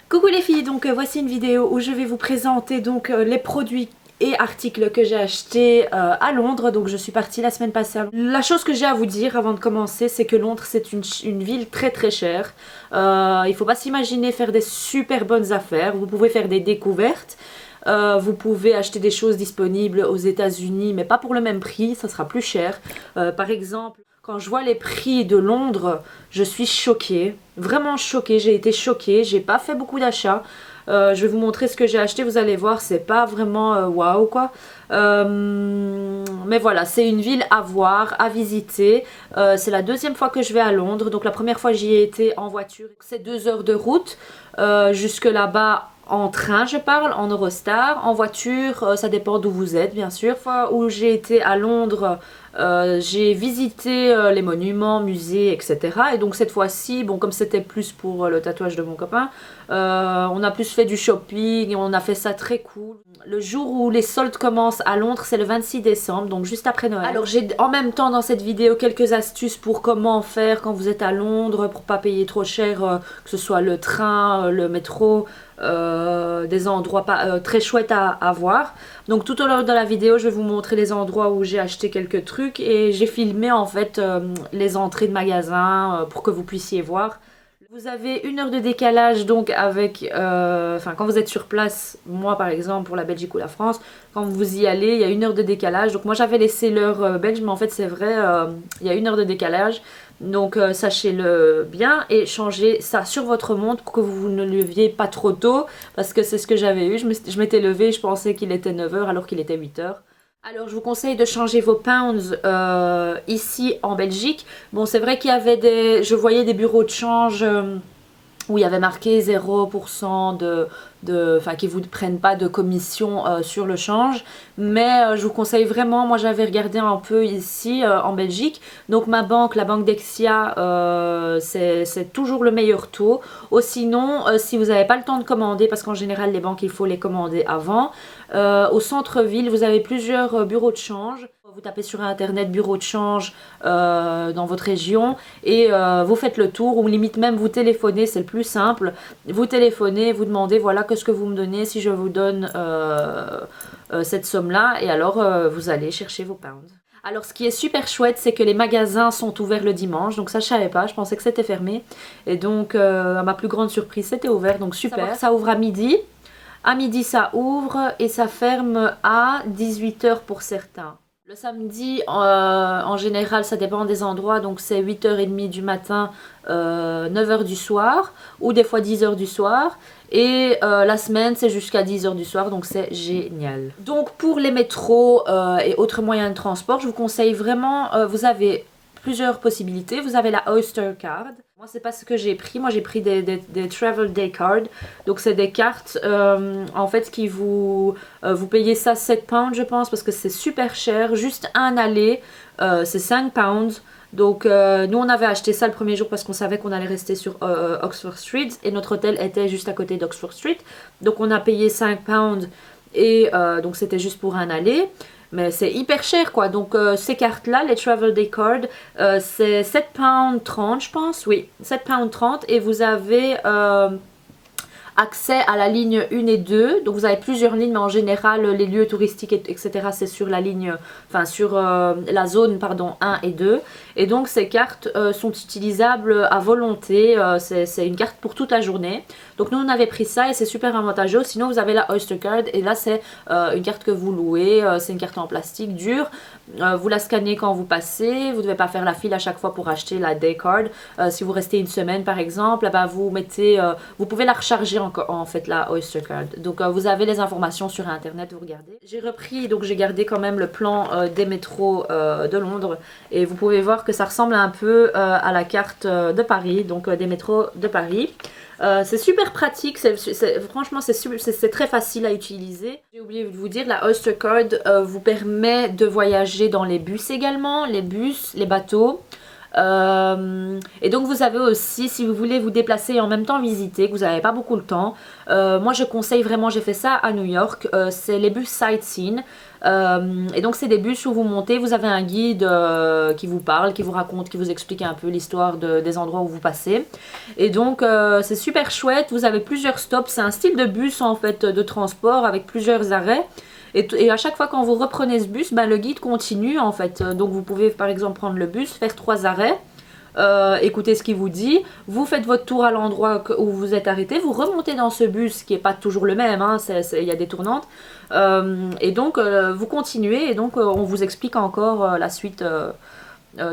Coucou les filles, donc voici une vidéo où je vais vous présenter donc les produits et articles que j'ai achetés à Londres. Donc je suis partie la semaine passée. La chose que j'ai à vous dire avant de commencer, c'est que Londres c'est une ville très très chère. Il faut pas s'imaginer faire des super bonnes affaires. Vous pouvez faire des découvertes. Vous pouvez acheter des choses disponibles aux États-Unis, mais pas pour le même prix, ça sera plus cher. Par exemple, quand je vois les prix de Londres, je suis choquée, vraiment choquée, j'ai été choquée, j'ai pas fait beaucoup d'achats. Je vais vous montrer ce que j'ai acheté, vous allez voir, c'est pas vraiment waouh quoi. Mais voilà, c'est une ville à voir, à visiter. C'est la deuxième fois que je vais à Londres, donc la première fois j'y ai été en voiture. C'est 2 heures de route jusque là-bas. En train je parle, en Eurostar, en voiture, ça dépend d'où vous êtes bien sûr. La fois où j'ai été à Londres, j'ai visité les monuments, musées, etc. Et donc cette fois-ci, bon comme c'était plus pour le tatouage de mon copain, on a plus fait du shopping et on a fait ça très cool. Le jour où les soldes commencent à Londres, c'est le 26 décembre, donc juste après Noël. Alors j'ai en même temps dans cette vidéo quelques astuces pour comment faire quand vous êtes à Londres, pour pas payer trop cher, que ce soit le train, le métro, des endroits très chouettes à voir. Donc tout au long de la vidéo je vais vous montrer les endroits où j'ai acheté quelques trucs et j'ai filmé en fait les entrées de magasins pour que vous puissiez voir. Vous avez 1 heure de décalage donc avec, enfin quand vous êtes sur place, moi par exemple pour la Belgique ou la France, quand vous y allez il y a 1 heure de décalage. Donc moi j'avais laissé l'heure belge mais en fait c'est vrai, il y a 1 heure de décalage. Donc sachez-le bien et changez ça sur votre montre pour que vous ne leviez pas trop tôt. Parce que c'est ce que j'avais eu, je m'étais levée, je pensais qu'il était 9 h alors qu'il était 8 h. Alors je vous conseille de changer vos pounds ici en Belgique. Bon c'est vrai qu'il y avait je voyais des bureaux de change où il y avait marqué 0% enfin qui vous prennent pas de commission sur le change, mais je vous conseille vraiment, moi j'avais regardé un peu ici en Belgique, donc ma banque, la banque Dexia, c'est toujours le meilleur taux. Ou sinon si vous n'avez pas le temps de commander, parce qu'en général les banques il faut les commander avant, au centre-ville vous avez plusieurs bureaux de change. Vous tapez sur internet bureau de change dans votre région et vous faites le tour, ou limite même vous téléphonez, c'est le plus simple. Vous téléphonez, vous demandez voilà qu'est-ce que vous me donnez si je vous donne cette somme là, et alors vous allez chercher vos pounds. Alors ce qui est super chouette, c'est que les magasins sont ouverts le dimanche, donc ça je savais pas, je pensais que c'était fermé, et donc à ma plus grande surprise c'était ouvert, donc super. Ça ouvre à midi. À midi ça ouvre et ça ferme à 18 h pour certains. Le samedi, en général, ça dépend des endroits, donc c'est 8h30 du matin, 9 h du soir, ou des fois 10 h du soir. Et la semaine, c'est jusqu'à 10 h du soir, donc c'est génial. Donc pour les métros et autres moyens de transport, je vous conseille vraiment, vous avez plusieurs possibilités. Vous avez la Oyster Card. Moi c'est pas ce que j'ai pris, moi j'ai pris des Travel Day Card. Donc c'est des cartes en fait qui vous payez ça 7 pounds je pense, parce que c'est super cher. Juste un aller c'est 5 pounds. Donc nous on avait acheté ça le premier jour parce qu'on savait qu'on allait rester sur Oxford Street et notre hôtel était juste à côté d'Oxford Street. Donc on a payé 5 pounds et donc c'était juste pour un aller. Mais c'est hyper cher quoi, donc ces cartes là, les Travel Day Card, c'est 7,30 pounds je pense, oui, 7,30 pounds, et vous avez accès à la ligne 1 et 2, donc vous avez plusieurs lignes, mais en général les lieux touristiques etc c'est sur la ligne, enfin sur la zone pardon 1 et 2, et donc ces cartes sont utilisables à volonté, c'est une carte pour toute la journée. Donc nous on avait pris ça et c'est super avantageux. Sinon vous avez la Oyster Card et là c'est une carte que vous louez, c'est une carte en plastique dure, vous la scannez quand vous passez, vous ne devez pas faire la file à chaque fois pour acheter la Day Card. Si vous restez une semaine par exemple, bah, vous mettez, vous pouvez la recharger en fait la Oyster Card. Donc vous avez les informations sur internet, vous regardez. J'ai repris, donc j'ai gardé quand même le plan des métros de Londres et vous pouvez voir que ça ressemble un peu à la carte de Paris, donc des métros de Paris. C'est super pratique, franchement c'est très facile à utiliser. J'ai oublié de vous dire, la Oyster Card vous permet de voyager dans les bus également, les bus, les bateaux. Et donc vous avez aussi, si vous voulez vous déplacer et en même temps visiter, que vous n'avez pas beaucoup le temps, moi je conseille vraiment, j'ai fait ça à New York, c'est les bus sightseeing. Et donc c'est des bus où vous montez, vous avez un guide qui vous parle, qui vous raconte, qui vous explique un peu l'histoire des endroits où vous passez. Et donc c'est super chouette, vous avez plusieurs stops, c'est un style de bus en fait de transport avec plusieurs arrêts. Et à chaque fois quand vous reprenez ce bus, ben, le guide continue en fait. Donc vous pouvez par exemple prendre le bus, faire 3 arrêts, écoutez ce qu'il vous dit, vous faites votre tour à l'endroit où vous êtes arrêté, vous remontez dans ce bus qui n'est pas toujours le même, hein, il y a des tournantes, et donc vous continuez et donc on vous explique encore la suite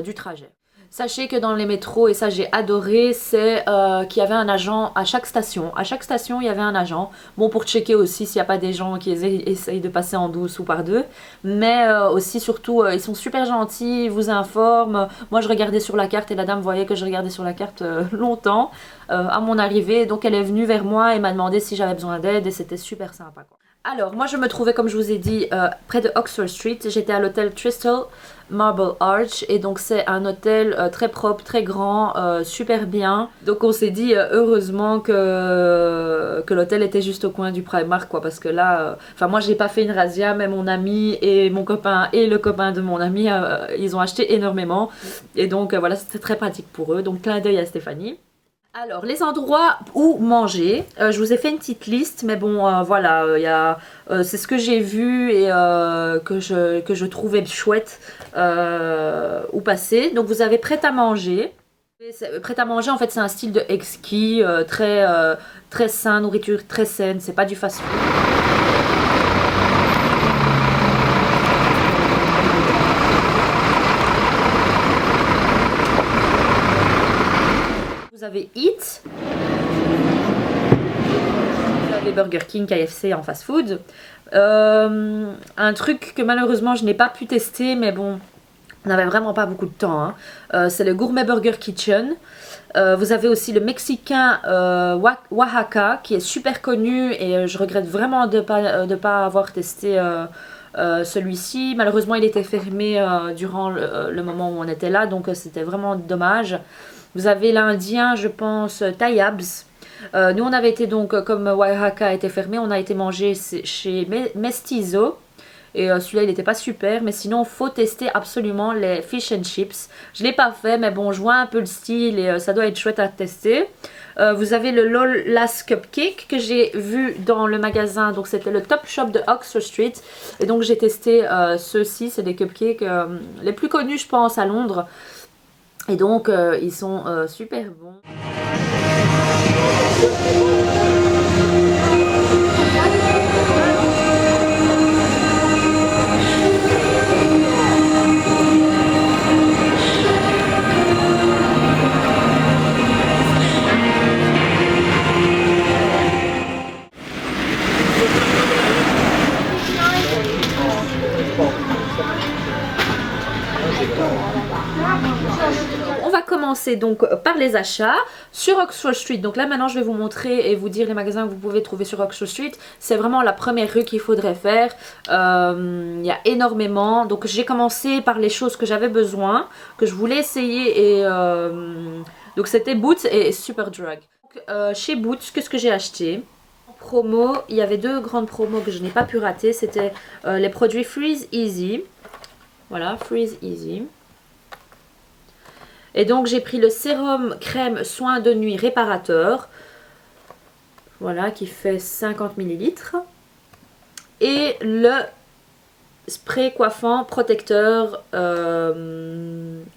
du trajet. Sachez que dans les métros, et ça j'ai adoré, c'est qu'il y avait un agent à chaque station. À chaque station, il y avait un agent. Bon, pour checker aussi s'il n'y a pas des gens qui essayent de passer en douce ou par deux. Mais aussi, surtout, ils sont super gentils, ils vous informent. Moi, je regardais sur la carte et la dame voyait que je regardais sur la carte longtemps à mon arrivée. Donc, elle est venue vers moi et m'a demandé si j'avais besoin d'aide et c'était super sympa, quoi. Alors, moi je me trouvais, comme je vous ai dit, près de Oxford Street. J'étais à l'hôtel Crystal Marble Arch et donc c'est un hôtel très propre, très grand, super bien. Donc on s'est dit heureusement que l'hôtel était juste au coin du Primark, quoi, parce que là, enfin moi j'ai pas fait une razzia, mais mon ami et mon copain et le copain de mon ami, ils ont acheté énormément et donc voilà, c'était très pratique pour eux. Donc clin d'œil à Stéphanie. Alors, les endroits où manger, je vous ai fait une petite liste, mais bon, voilà, c'est ce que j'ai vu et que je trouvais chouette où passer. Donc, vous avez prêt à manger. Prêt à manger, en fait, c'est un style de exquis, très sain, nourriture très saine, c'est pas du fast-food. Vous avez Eat, vous avez Burger King, KFC en fast food. Un truc que malheureusement je n'ai pas pu tester, mais bon, on n'avait vraiment pas beaucoup de temps, hein. C'est le Gourmet Burger Kitchen. Vous avez aussi le Mexicain Oaxaca qui est super connu et je regrette vraiment de pas avoir testé celui-ci. Malheureusement il était fermé durant le moment où on était là, donc c'était vraiment dommage. Vous avez l'Indien, je pense, Tayyab's. Nous, on avait été donc, comme Oaxaca était fermé, on a été manger chez Mestizo. Et celui-là, il n'était pas super. Mais sinon, il faut tester absolument les fish and chips. Je ne l'ai pas fait, mais bon, je vois un peu le style et ça doit être chouette à tester. Vous avez le Lola's Cupcake que j'ai vu dans le magasin. Donc, c'était le Top Shop de Oxford Street. Et donc, j'ai testé ceux-ci. C'est des cupcakes les plus connus, je pense, à Londres. Et donc, ils sont super bons. On va commencer donc par les achats sur Oxford Street. Donc là maintenant je vais vous montrer et vous dire les magasins que vous pouvez trouver sur Oxford Street. C'est vraiment la première rue qu'il faudrait faire. Il y a énormément. Donc j'ai commencé par les choses que j'avais besoin, que je voulais essayer. Et donc c'était Boots et Superdrug. Chez Boots, qu'est-ce que j'ai acheté? Promo, il y avait 2 grandes promos que je n'ai pas pu rater. C'était les produits Freeze Easy. Voilà, Freeze Easy. Et donc j'ai pris le sérum crème soin de nuit réparateur. Voilà, qui fait 50 ml. Et le spray coiffant protecteur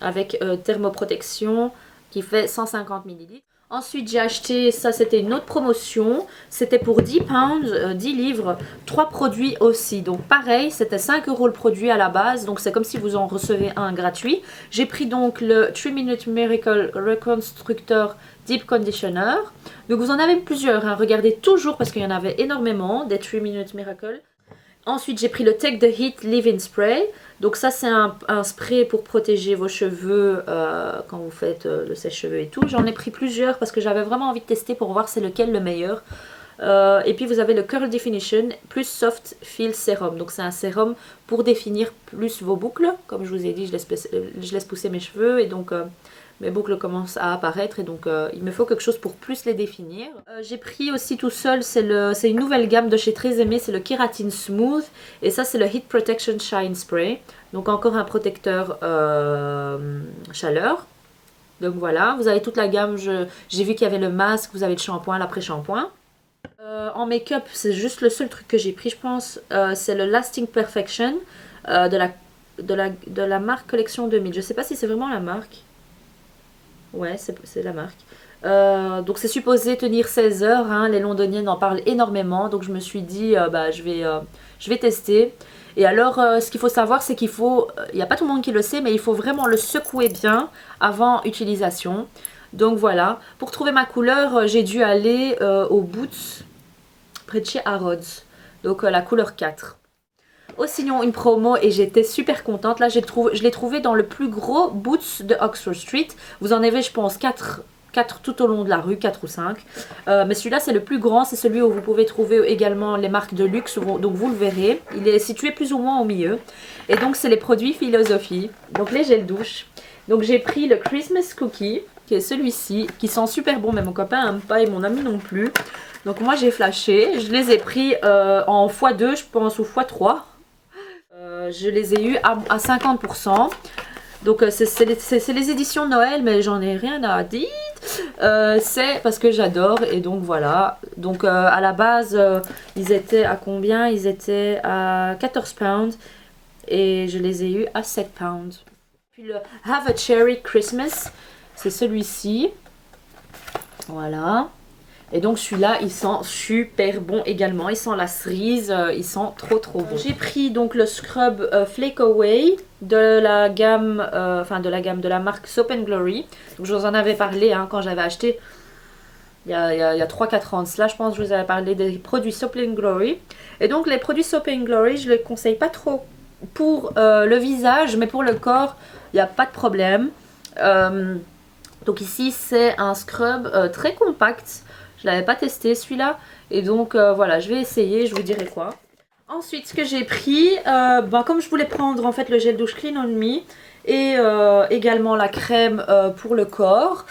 avec thermoprotection qui fait 150 ml. Ensuite j'ai acheté, ça c'était une autre promotion, c'était pour 10 pounds, 10 livres, 3 produits aussi. Donc pareil, c'était 5 € le produit à la base, donc c'est comme si vous en recevez un gratuit. J'ai pris donc le 3 Minute Miracle Reconstructor Deep Conditioner. Donc vous en avez plusieurs, hein. Regardez toujours parce qu'il y en avait énormément, des 3 Minute Miracle. Ensuite j'ai pris le Take the Heat Leave-In Spray. Donc ça c'est un spray pour protéger vos cheveux quand vous faites le sèche-cheveux et tout. J'en ai pris plusieurs parce que j'avais vraiment envie de tester pour voir c'est lequel le meilleur. Et puis vous avez le Curl Definition plus Soft Feel Serum. Donc c'est un sérum pour définir plus vos boucles. Comme je vous ai dit, je laisse pousser mes cheveux et donc mes boucles commencent à apparaître. Et donc il me faut quelque chose pour plus les définir. J'ai pris aussi tout seul, c'est une nouvelle gamme de chez Très Aimé, c'est le Keratin Smooth. Et ça c'est le Heat Protection Shine Spray. Donc encore un protecteur chaleur. Donc voilà, vous avez toute la gamme, j'ai vu qu'il y avait le masque, vous avez le shampoing, l'après-shampoing. En make-up, c'est juste le seul truc que j'ai pris, je pense. C'est le Lasting Perfection de la marque Collection 2000. Je sais pas si c'est vraiment la marque. Ouais, c'est la marque. Donc c'est supposé tenir 16 heures. Hein. Les londoniennes en parlent énormément. Donc je me suis dit, je vais tester. Et alors, ce qu'il faut savoir, c'est qu'il faut... Il n'y a pas tout le monde qui le sait, mais il faut vraiment le secouer bien avant utilisation. Donc voilà. Pour trouver ma couleur, j'ai dû aller au Boots, près de chez Harrods. Donc la couleur 4. Au Signon, une promo et j'étais super contente. Là, je l'ai trouvé dans le plus gros Boots de Oxford Street. Vous en avez, je pense, 4 tout au long de la rue, 4 ou 5. Mais celui-là, c'est le plus grand. C'est celui où vous pouvez trouver également les marques de luxe. Donc, vous le verrez. Il est situé plus ou moins au milieu. Et donc, c'est les produits Philosophie. Donc, les gels douche. Donc, j'ai pris le Christmas Cookie, qui est celui-ci, qui sent super bon. Mais mon copain n'aime pas et mon ami non plus. Donc, moi, j'ai flashé. Je les ai pris en x2, je pense, ou x3. Je les ai eus à 50%. Donc c'est les éditions Noël, mais j'en ai rien à dire. C'est parce que j'adore et donc voilà. Donc à la base, ils étaient à combien? Ils étaient à 14 pounds et je les ai eus à 7 pounds. Puis le Have a Cherry Christmas, c'est celui-ci. Voilà. Et donc celui-là, il sent super bon également. Il sent la cerise, il sent trop bon. J'ai pris donc le scrub Flake Away de la gamme, de la marque Soap & Glory. Donc je vous en avais parlé hein, quand j'avais acheté il y a 3-4 ans de cela. Je pense que je vous avais parlé des produits Soap & Glory. Et donc les produits Soap & Glory, je ne les conseille pas trop pour le visage, mais pour le corps, il n'y a pas de problème. Donc ici, c'est un scrub très compact. Je ne l'avais pas testé celui-là. Et donc voilà, je vais essayer, je vous dirai quoi. Ensuite, ce que j'ai pris, comme je voulais prendre en fait le gel douche Clean On Me et également la crème pour le corps,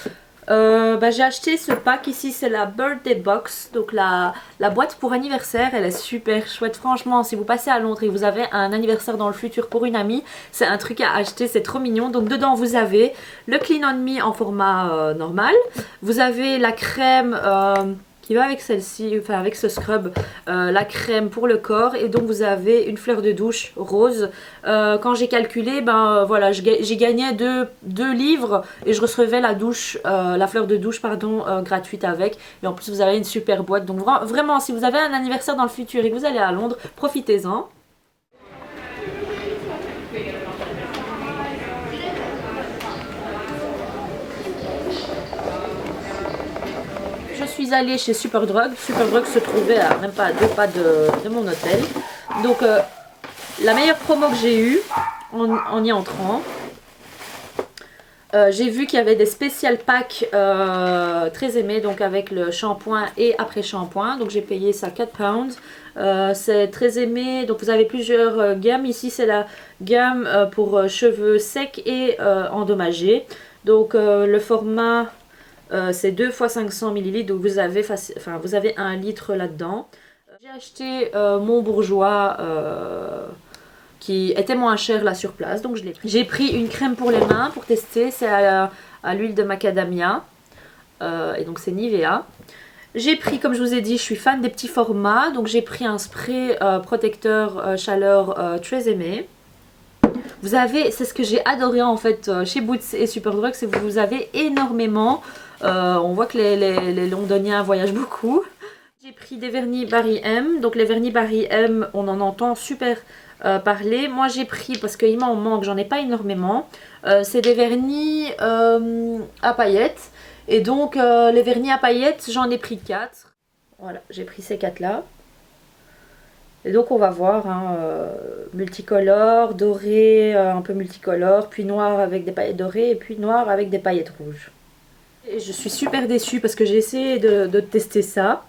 j'ai acheté ce pack ici, c'est la Birthday Box. Donc la boîte pour anniversaire, elle est super chouette. Franchement, si vous passez à Londres et vous avez un anniversaire dans le futur pour une amie, c'est un truc à acheter, c'est trop mignon. Donc dedans, vous avez le Clean On Me en format normal. Vous avez la crème... qui va avec celle-ci, enfin avec ce scrub, la crème pour le corps et donc vous avez une fleur de douche rose. Quand j'ai calculé, voilà, j'ai gagné 2 livres et je recevais la fleur de douche pardon, gratuite avec. Et en plus vous avez une super boîte. Donc vraiment, si vous avez un anniversaire dans le futur et que vous allez à Londres, profitez-en. Je suis allée chez Superdrug. Superdrug se trouvait à même pas à 2 pas de mon hôtel. Donc la meilleure promo que j'ai eue en y entrant, j'ai vu qu'il y avait des spécial packs très aimés, donc avec le shampoing et après shampoing. Donc j'ai payé ça 4 pounds. C'est très aimé. Donc vous avez plusieurs gammes. Ici c'est la gamme pour cheveux secs et endommagés. Donc le format... c'est 2 fois 500 ml, donc vous avez 1 litre là-dedans. J'ai acheté mon bourgeois qui était moins cher là sur place, donc je l'ai pris. J'ai pris une crème pour les mains pour tester, c'est à l'huile de macadamia, et donc c'est Nivea. J'ai pris, comme je vous ai dit, je suis fan des petits formats, donc j'ai pris un spray protecteur chaleur très aimé. Vous avez, c'est ce que j'ai adoré en fait chez Boots et Superdrug, c'est que vous avez énormément... on voit que les londoniens voyagent beaucoup. J'ai pris des vernis Barry M. Donc les vernis Barry M, on en entend super parler. Moi j'ai pris, parce qu'il m'en manque, j'en ai pas énormément. C'est des vernis à paillettes. Et donc les vernis à paillettes, j'en ai pris 4. Voilà, j'ai pris ces 4 là. Et donc on va voir, hein, multicolore, doré, un peu multicolore, puis noir avec des paillettes dorées et puis noir avec des paillettes rouges. Et je suis super déçue parce que j'ai essayé de tester ça.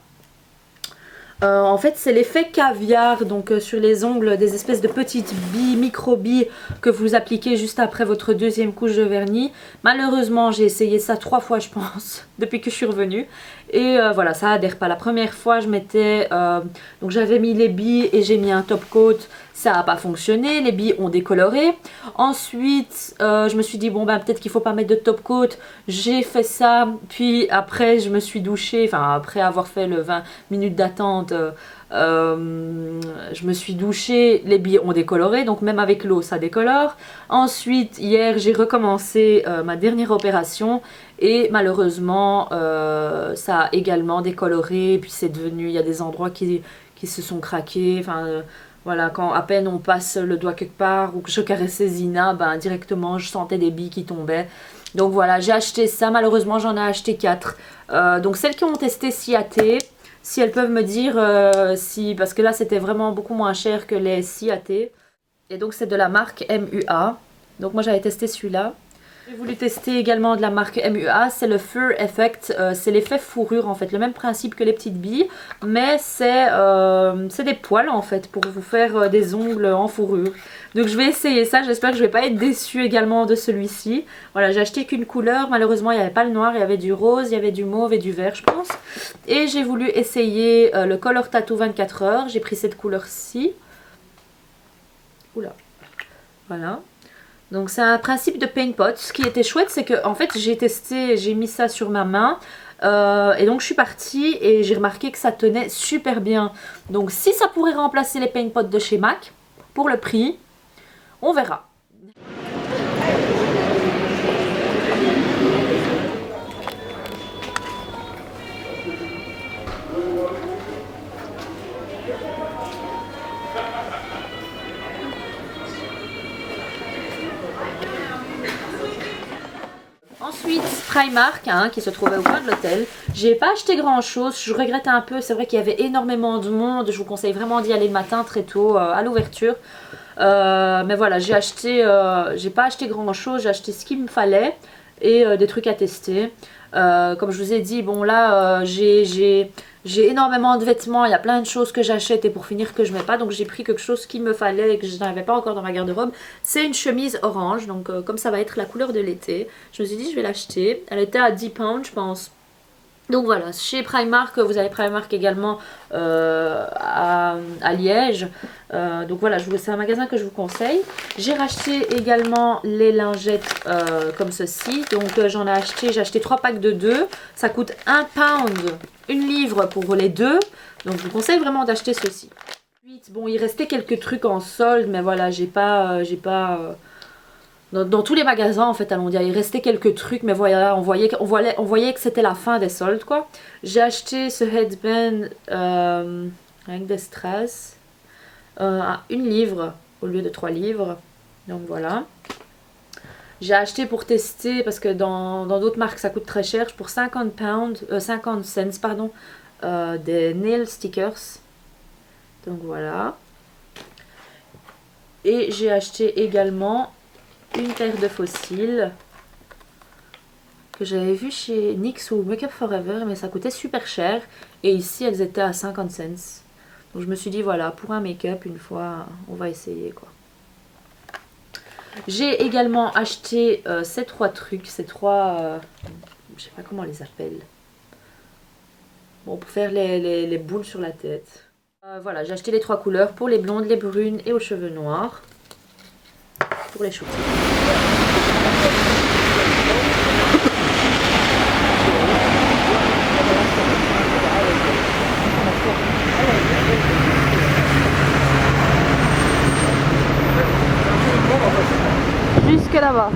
En fait c'est l'effet caviar, donc sur les ongles, des espèces de petites billes, micro-billes que vous appliquez juste après votre deuxième couche de vernis. Malheureusement j'ai essayé ça 3 fois je pense depuis que je suis revenue et voilà, ça adhère pas. La première fois je mettais donc j'avais mis les billes et j'ai mis un top coat, ça n'a pas fonctionné, les billes ont décoloré. Ensuite je me suis dit bon ben peut-être qu'il faut pas mettre de top coat, j'ai fait ça, puis après je me suis douchée, enfin après avoir fait le 20 minutes d'attente, je me suis douchée, les billes ont décoloré, donc même avec l'eau ça décolore. Ensuite hier j'ai recommencé ma dernière opération et malheureusement ça a également décoloré, puis c'est devenu, il y a des endroits qui se sont craqués, enfin voilà, quand à peine on passe le doigt quelque part ou que je caressais Zina, ben directement je sentais des billes qui tombaient. Donc voilà, j'ai acheté ça, malheureusement j'en ai acheté 4. Donc celles qui ont testé Ciaté, si elles peuvent me dire si, parce que là c'était vraiment beaucoup moins cher que les Ciaté. Et donc c'est de la marque MUA. Donc moi j'avais testé celui-là. J'ai voulu tester également de la marque MUA, c'est le Fur Effect, c'est l'effet fourrure en fait, le même principe que les petites billes, mais c'est des poils en fait pour vous faire des ongles en fourrure. Donc je vais essayer ça, j'espère que je vais pas être déçue également de celui-ci. Voilà, j'ai acheté qu'une couleur, malheureusement il n'y avait pas le noir, il y avait du rose, il y avait du mauve et du vert je pense. Et j'ai voulu essayer le Color Tattoo 24 heures, j'ai pris cette couleur-ci. Oula, voilà. Donc c'est un principe de paint pot. Ce qui était chouette c'est que en fait j'ai testé, j'ai mis ça sur ma main et donc je suis partie et j'ai remarqué que ça tenait super bien. Donc si ça pourrait remplacer les paint pots de chez MAC, pour le prix, on verra. Ensuite Primark hein, qui se trouvait au coin de l'hôtel. J'ai pas acheté grand chose, je regrette un peu, c'est vrai qu'il y avait énormément de monde, je vous conseille vraiment d'y aller le matin très tôt à l'ouverture. Mais voilà, j'ai pas acheté grand chose, j'ai acheté ce qu'il me fallait et des trucs à tester. Comme je vous ai dit, bon là j'ai énormément de vêtements, il y a plein de choses que j'achète et pour finir que je mets pas, donc j'ai pris quelque chose qu'il me fallait et que je n'avais pas encore dans ma garde-robe. C'est une chemise orange, donc comme ça va être la couleur de l'été, je me suis dit je vais l'acheter. Elle était à 10 pounds je pense. Donc voilà, chez Primark, vous avez Primark également à Liège. Donc voilà, c'est un magasin que je vous conseille. J'ai racheté également les lingettes comme ceci. Donc j'ai acheté 3 packs de 2. Ça coûte 1 pound, 1 livre pour les 2. Donc je vous conseille vraiment d'acheter ceci. Ensuite, bon, il restait quelques trucs en solde, mais voilà, dans tous les magasins en fait à Mondial, il restait quelques trucs, mais voilà, on voyait que c'était la fin des soldes quoi. J'ai acheté ce headband avec des strass à 1 livre au lieu de 3 livres. Donc voilà. J'ai acheté pour tester parce que dans d'autres marques ça coûte très cher, pour 50 cents pardon, des nail stickers. Donc voilà. Et j'ai acheté également une paire de fossiles que j'avais vu chez NYX ou Make Up Forever, mais ça coûtait super cher et ici elles étaient à 50 cents. Donc je me suis dit voilà, pour un make-up une fois on va essayer quoi. J'ai également acheté ces 3 trucs, ces 3 je sais pas comment on les appelle, bon, pour faire les boules sur la tête. Voilà, j'ai acheté les 3 couleurs pour les blondes, les brunes et aux cheveux noirs pour les shoots. Jusque là-bas.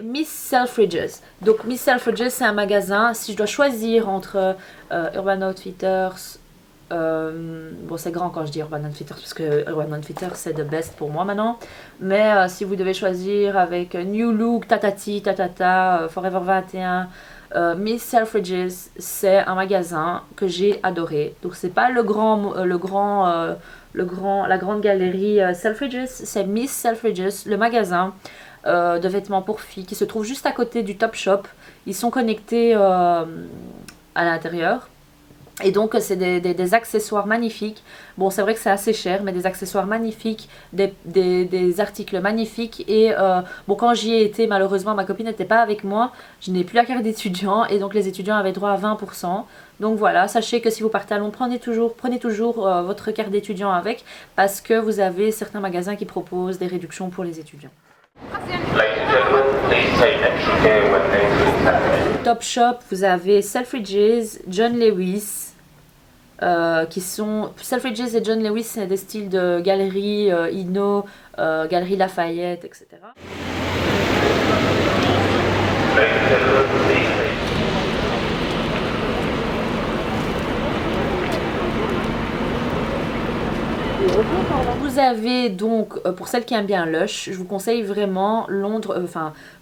Miss Selfridges. Donc Miss Selfridges c'est un magasin, si je dois choisir entre Urban Outfitters, bon c'est grand quand je dis Urban Outfitters parce que Urban Outfitters c'est the best pour moi maintenant, mais si vous devez choisir avec New Look, Tatati, Tatata, Forever 21, Miss Selfridges c'est un magasin que j'ai adoré. Donc c'est pas la grande galerie Selfridges, c'est Miss Selfridges, le magasin de vêtements pour filles qui se trouve juste à côté du Top Shop. Ils sont connectés à l'intérieur. Et donc c'est des accessoires magnifiques. Bon, c'est vrai que c'est assez cher, mais des accessoires magnifiques, des articles magnifiques. Et bon, quand j'y ai été, malheureusement ma copine n'était pas avec moi, je n'ai plus la carte d'étudiant et donc les étudiants avaient droit à 20%. Donc voilà, sachez que si vous partez à Londres, prenez toujours votre carte d'étudiant avec, parce que vous avez certains magasins qui proposent des réductions pour les étudiants. Topshop, vous avez Selfridges, John Lewis, qui sont Selfridges et John Lewis, c'est des styles de galerie Inno, galerie Lafayette, etc. Vous avez donc, pour celles qui aiment bien Lush, je vous conseille vraiment Londres,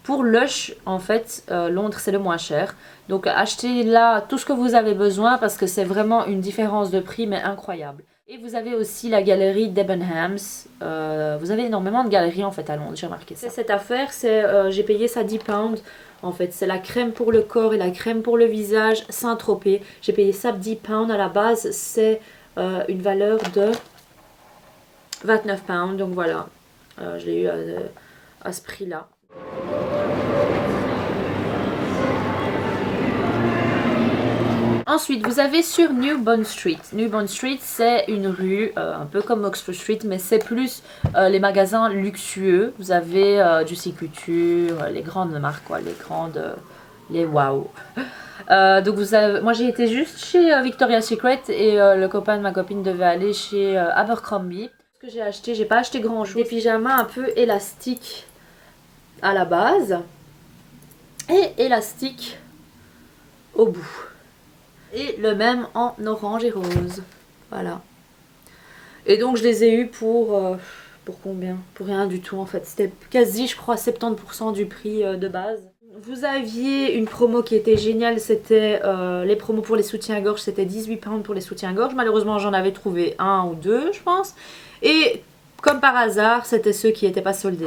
pour Lush en fait, Londres c'est le moins cher. Donc achetez là tout ce que vous avez besoin parce que c'est vraiment une différence de prix mais incroyable. Et vous avez aussi la galerie Debenhams, vous avez énormément de galeries en fait à Londres, j'ai remarqué ça. Cette affaire, j'ai payé ça 10 pounds. En fait, c'est la crème pour le corps et la crème pour le visage Saint-Tropez. J'ai payé ça 10 pounds à la base, c'est une valeur de 29 pounds, donc voilà, je l'ai eu à ce prix-là. Ensuite, vous avez sur New Bond Street. New Bond Street, c'est une rue, un peu comme Oxford Street, mais c'est plus les magasins luxueux. Vous avez Juicy Couture, les grandes marques, quoi, les wow. Donc moi j'ai été juste chez Victoria's Secret et le copain de ma copine devait aller chez Abercrombie. Que j'ai acheté, j'ai pas acheté grand chose. Des pyjamas un peu élastiques à la base et élastiques au bout. Et le même en orange et rose. Voilà. Et donc je les ai eus pour combien? Pour rien du tout en fait. C'était quasi, je crois, 70% du prix de base. Vous aviez une promo qui était géniale, c'était les promos pour les soutiens-gorge, c'était 18 pounds pour les soutiens-gorge. Malheureusement j'en avais trouvé un ou deux je pense. Et comme par hasard, c'était ceux qui n'étaient pas soldés.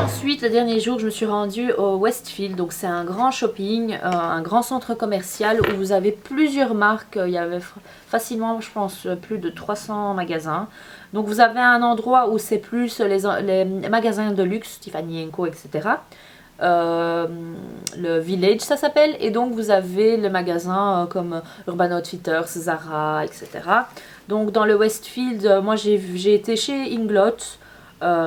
Ensuite, le dernier jour, je me suis rendue au Westfield, donc c'est un grand shopping, un grand centre commercial où vous avez plusieurs marques. Il y avait facilement, je pense, plus de 300 magasins. Donc vous avez un endroit où c'est plus les magasins de luxe, Tiffany & Co, etc. Le Village ça s'appelle, et donc vous avez le magasin comme Urban Outfitters, Zara, etc. Donc dans le Westfield, moi j'ai été chez Inglot.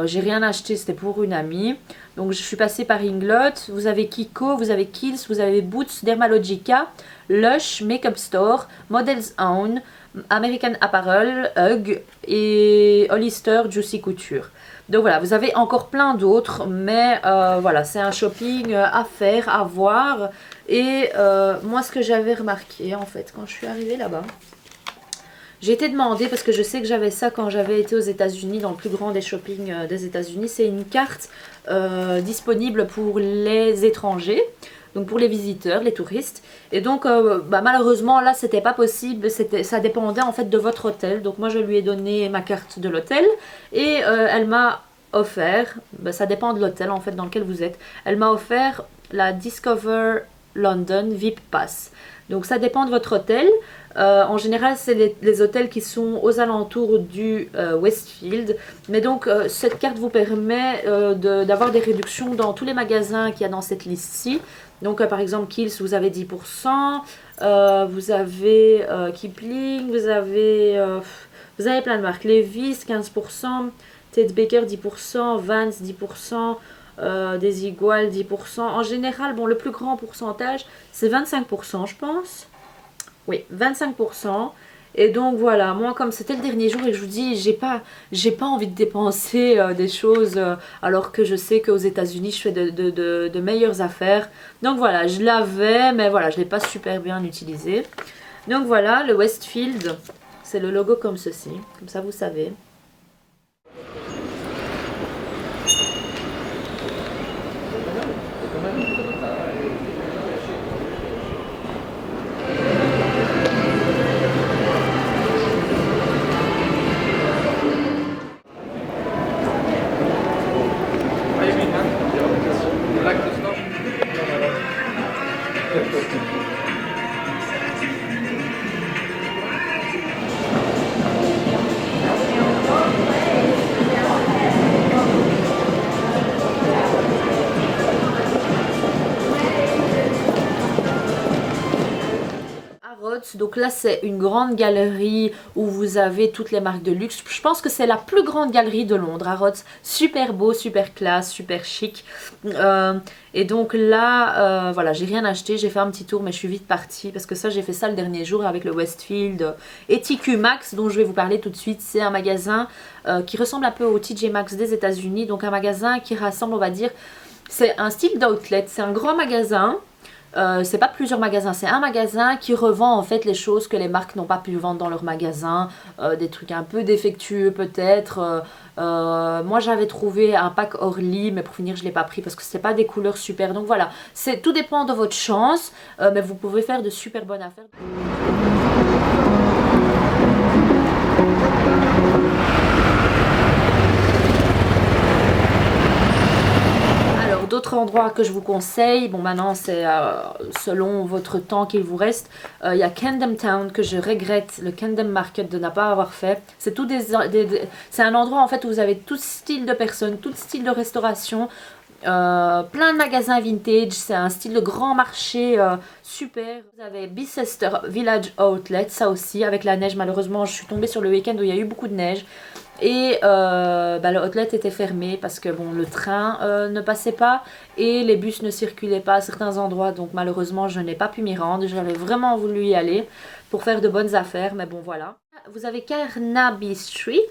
J'ai rien acheté, c'était pour une amie. Donc je suis passée par Inglot. Vous avez Kiko, vous avez Kills, vous avez Boots, Dermalogica, Lush, Makeup Store, Models Own, American Apparel, Hug et Hollister, Juicy Couture. Donc voilà, vous avez encore plein d'autres, mais voilà, c'est un shopping à faire, à voir. Et moi ce que j'avais remarqué en fait quand je suis arrivée là-bas, j'ai été demandée, parce que je sais que j'avais ça quand j'avais été aux États-Unis, dans le plus grand des shoppings des États-Unis, c'est une carte disponible pour les étrangers, donc pour les visiteurs, les touristes. Et donc malheureusement là c'était pas possible, ça dépendait en fait de votre hôtel. Donc moi je lui ai donné ma carte de l'hôtel et elle m'a offert, ça dépend de l'hôtel en fait dans lequel vous êtes, elle m'a offert la Discover London VIP Pass. Donc ça dépend de votre hôtel. En général c'est les hôtels qui sont aux alentours du Westfield, mais donc cette carte vous permet d'avoir des réductions dans tous les magasins qu'il y a dans cette liste-ci. Donc par exemple Kills vous avez 10%, vous avez Kipling, vous avez plein de marques, Levi's 15%, Ted Baker 10%, Vans 10%, Desigual 10%. En général, bon, le plus grand pourcentage c'est 25% je pense. Oui, 25%. Et donc voilà, moi comme c'était le dernier jour et que je vous dis, j'ai pas envie de dépenser des choses alors que je sais qu'aux États-Unis je fais de meilleures affaires. Donc voilà, je l'avais, mais voilà, je l'ai pas super bien utilisé. Donc voilà, le Westfield, c'est le logo comme ceci, comme ça vous savez. Harrods, donc là c'est une grande galerie où vous avez toutes les marques de luxe. Je pense que c'est la plus grande galerie de Londres, Harrods. Super beau, super classe, super chic. Et donc là, voilà, j'ai rien acheté, j'ai fait un petit tour mais je suis vite partie parce que ça j'ai fait ça le dernier jour avec le Westfield et TQ Maxx dont je vais vous parler tout de suite. C'est un magasin qui ressemble un peu au TJ Maxx des États-Unis, donc un magasin qui rassemble, on va dire, c'est un style d'outlet, c'est un grand magasin. C'est pas plusieurs magasins, c'est un magasin qui revend en fait les choses que les marques n'ont pas pu vendre dans leur magasin, des trucs un peu défectueux peut-être. Moi j'avais trouvé un pack Orly, mais pour finir je l'ai pas pris parce que c'était pas des couleurs super. Donc voilà, tout dépend de votre chance, mais vous pouvez faire de super bonnes affaires. D'autres endroits que je vous conseille, bon maintenant c'est selon votre temps qu'il vous reste, il y a Camden Town que je regrette, le Camden Market de ne pas avoir fait. C'est c'est un endroit en fait où vous avez tout style de personnes, tout style de restauration, plein de magasins vintage, c'est un style de grand marché super. Vous avez Bicester Village Outlet, ça aussi avec la neige, malheureusement je suis tombée sur le week-end où il y a eu beaucoup de neige. Et le outlet était fermé parce que bon, le train ne passait pas et les bus ne circulaient pas à certains endroits. Donc malheureusement, je n'ai pas pu m'y rendre. J'avais vraiment voulu y aller pour faire de bonnes affaires, mais bon voilà. Vous avez Carnaby Street,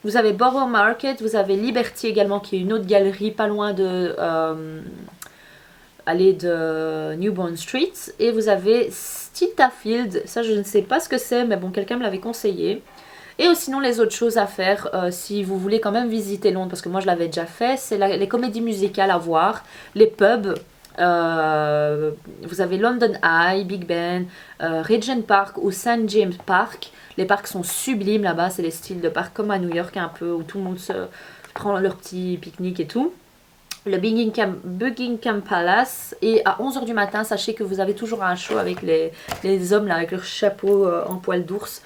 vous avez Borough Market, vous avez Liberty également qui est une autre galerie pas loin de Newbourne Street. Et vous avez Stitafield, ça je ne sais pas ce que c'est, mais bon, quelqu'un me l'avait conseillé. Et sinon les autres choses à faire si vous voulez quand même visiter Londres, parce que moi je l'avais déjà fait, c'est les comédies musicales à voir, les pubs, vous avez London Eye, Big Ben, Regent Park ou St James Park. Les parcs sont sublimes là-bas, c'est les styles de parcs comme à New York un peu, où tout le monde se prend leur petit pique-nique et tout. Le Buckingham Palace, et à 11 h du matin, sachez que vous avez toujours un show avec les hommes là, avec leur chapeau en poil d'ours.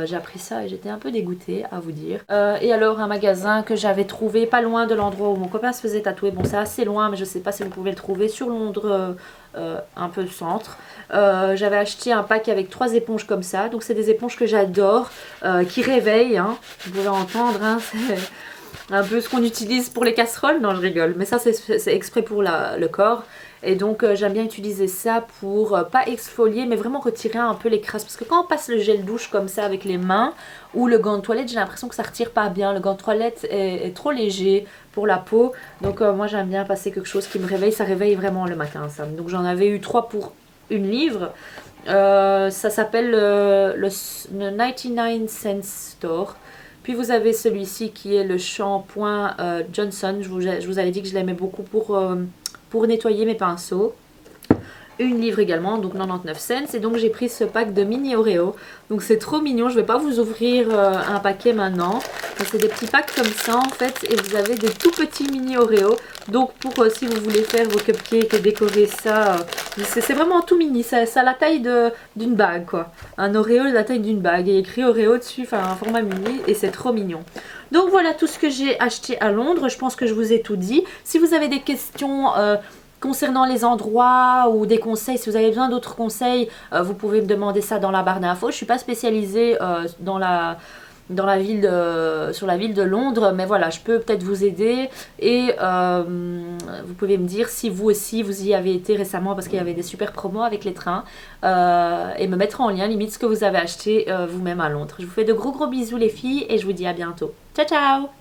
J'ai appris ça et j'étais un peu dégoûtée à vous dire. Et alors un magasin que j'avais trouvé pas loin de l'endroit où mon copain se faisait tatouer. Bon, c'est assez loin mais je sais pas si vous pouvez le trouver sur Londres, un peu le centre. J'avais acheté un pack avec 3 éponges comme ça. Donc c'est des éponges que j'adore, qui réveillent, hein. Vous pouvez entendre, hein, c'est un peu ce qu'on utilise pour les casseroles. Non, je rigole, mais ça c'est exprès pour le corps. Et donc j'aime bien utiliser ça pour pas exfolier mais vraiment retirer un peu les crasses, parce que quand on passe le gel douche comme ça avec les mains ou le gant de toilette, j'ai l'impression que ça retire pas bien. Le gant de toilette est trop léger pour la peau, donc moi j'aime bien passer quelque chose qui me réveille. Ça réveille vraiment le matin ça. Donc j'en avais eu 3 pour 1 livre. Ça s'appelle le 99 Cents Store. Puis vous avez celui-ci qui est le shampoing Johnson. Je vous avais dit que je l'aimais beaucoup pour nettoyer mes pinceaux. 1 livre également, donc 99 cents. Et donc j'ai pris ce pack de mini Oreo. Donc c'est trop mignon. Je vais pas vous ouvrir un paquet maintenant. C'est des petits packs comme ça en fait. Et vous avez des tout petits mini Oreo. Donc pour si vous voulez faire vos cupcakes et décorer ça, c'est vraiment tout mini. Ça a la taille d'une bague quoi. Un Oreo de la taille d'une bague. Et écrit Oreo dessus, enfin un format mini. Et c'est trop mignon. Donc voilà tout ce que j'ai acheté à Londres. Je pense que je vous ai tout dit. Si vous avez des questions concernant les endroits ou des conseils, si vous avez besoin d'autres conseils, vous pouvez me demander ça dans la barre d'infos. Je ne suis pas spécialisée dans dans la ville sur la ville de Londres, mais voilà, je peux peut-être vous aider et vous pouvez me dire si vous aussi vous y avez été récemment parce qu'il y avait des super promos avec les trains et me mettre en lien limite ce que vous avez acheté vous-même à Londres. Je vous fais de gros bisous les filles et je vous dis à bientôt. Ciao ciao!